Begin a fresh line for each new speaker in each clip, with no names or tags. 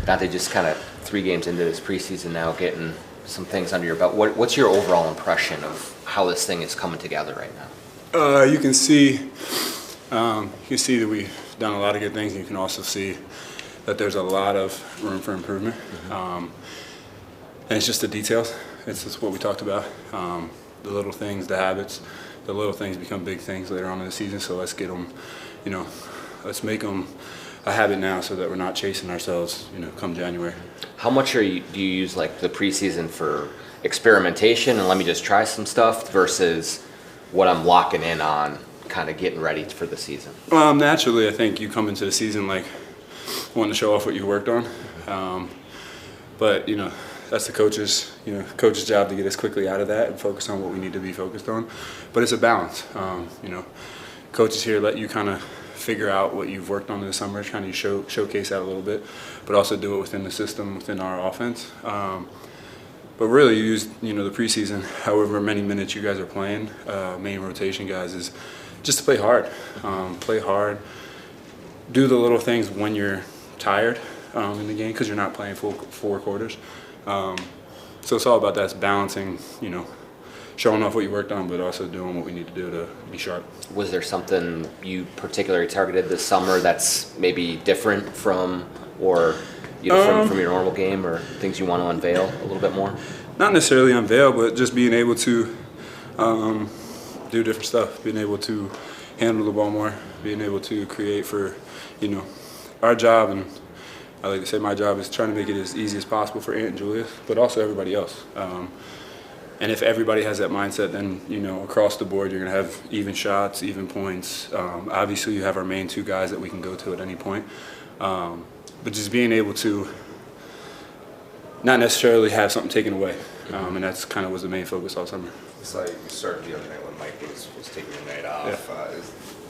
Donte, just kind of 3 games into this preseason now, getting some things under your belt. What's your overall impression of how this thing is coming together right now?
You can see that we've done a lot of good things. You can also see that there's a lot of room for improvement. And it's just the details. It's just what we talked about. The little things, the habits, the little things become big things later on in the season. So let's get them, let's make them a habit now so that we're not chasing ourselves, come January.
How much do you use like the preseason for experimentation and let me just try some stuff versus what I'm locking in on, kind of getting ready for the season?
Naturally, I think you come into the season like wanting to show off what you worked on. But that's the coach's job to get us quickly out of that and focus on what we need to be focused on. But it's a balance. Coaches here let you kind of figure out what you've worked on in the summer, trying to showcase that a little bit, but also do it within the system, within our offense. But really, you use the preseason, however many minutes you guys are playing, main rotation guys, is just to play hard. Play hard. Do the little things when you're tired in the game because you're not playing full 4 quarters. So it's all about that. It's balancing, showing off what you worked on, but also doing what we need to do to be sharp.
Was there something you particularly targeted this summer that's maybe different from, or from your normal game, or things you want to unveil a little bit more?
Not necessarily unveil, but just being able to do different stuff, being able to handle the ball more, being able to create for, our job. And I like to say my job is trying to make it as easy as possible for Ant and Julius, but also everybody else. And if everybody has that mindset, then, across the board, you're going to have even shots, even points. Obviously, you have our main 2 guys that we can go to at any point. But just being able to not necessarily have something taken away. And that's kind of was the main focus all summer.
It's like you started the other night when Mike was taking the night off.
Yeah.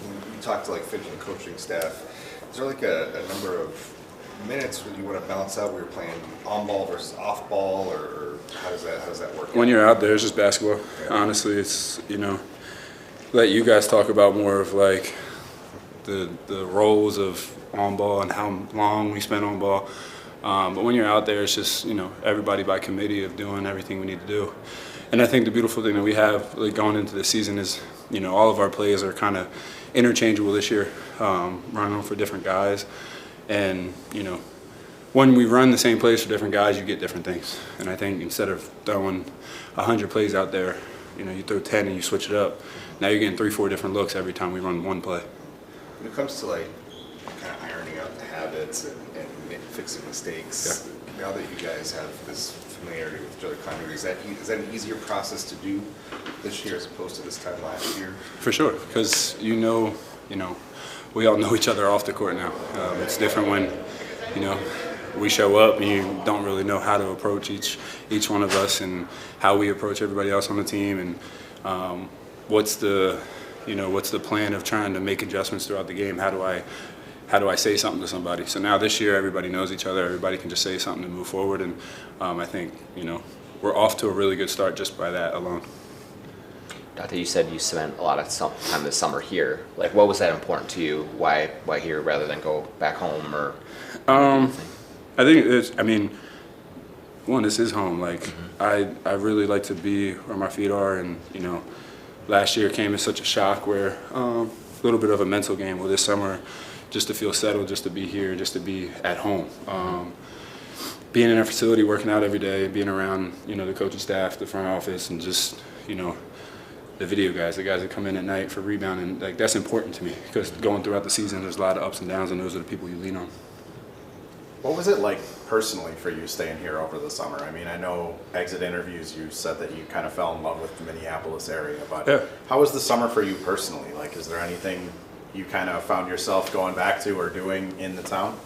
When you talk to Finch and coaching staff, is there like a number of minutes when you want to balance out where you're playing on ball versus off ball, or how does that work?
When you're out there, it's just basketball. Yeah. Honestly, it's let you guys talk about more of like the roles of on ball and how long we spend on ball. But when you're out there, it's just everybody by committee of doing everything we need to do. And I think the beautiful thing that we have going into the season is all of our plays are kind of interchangeable this year, running for different guys. And when we run the same plays for different guys, you get different things. And I think instead of throwing 100 plays out there, you throw 10 and you switch it up. Now you're getting 3-4 different looks every time we run one play.
When it comes to kind of ironing out the habits and fixing mistakes, now that you guys have this familiarity with each other, continuity, is that an easier process to do this year as opposed to this time last year?
For sure, because we all know each other off the court now. It's different when we show up and you don't really know how to approach each one of us and how we approach everybody else on the team, and what's the plan of trying to make adjustments throughout the game. How do I say something to somebody? So now this year everybody knows each other. Everybody can just say something to move forward, and I think we're off to a really good start just by that alone.
Donte, you said you spent a lot of time this summer here. Like, what was that important to you? Why here rather than go back home, or?
I think one, this is home. Like, I really like to be where my feet are, and last year came as such a shock where a little bit of a mental game. Well, this summer, just to feel settled, just to be here, just to be at home. Being in our facility, working out every day, being around the coaching staff, the front office, and just the video guys, the guys that come in at night for rebounding, like, that's important to me because going throughout the season, there's a lot of ups and downs, and those are the people you lean on.
What was it like personally for you staying here over the summer? I mean, I know exit interviews you said that you kind of fell in love with the Minneapolis area, but how was the summer for you personally? Like, is there anything you kind of found yourself going back to or doing in the town?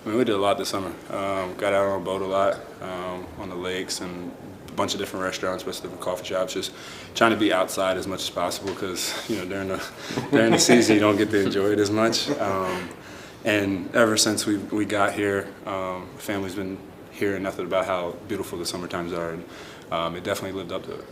We did a lot this summer. Got out on a boat a lot, on the lakes, and a bunch of different restaurants, bunch of different coffee shops, just trying to be outside as much as possible because during the season you don't get to enjoy it as much. And ever since we got here, family's been hearing nothing about how beautiful the summer times are, and it definitely lived up to it.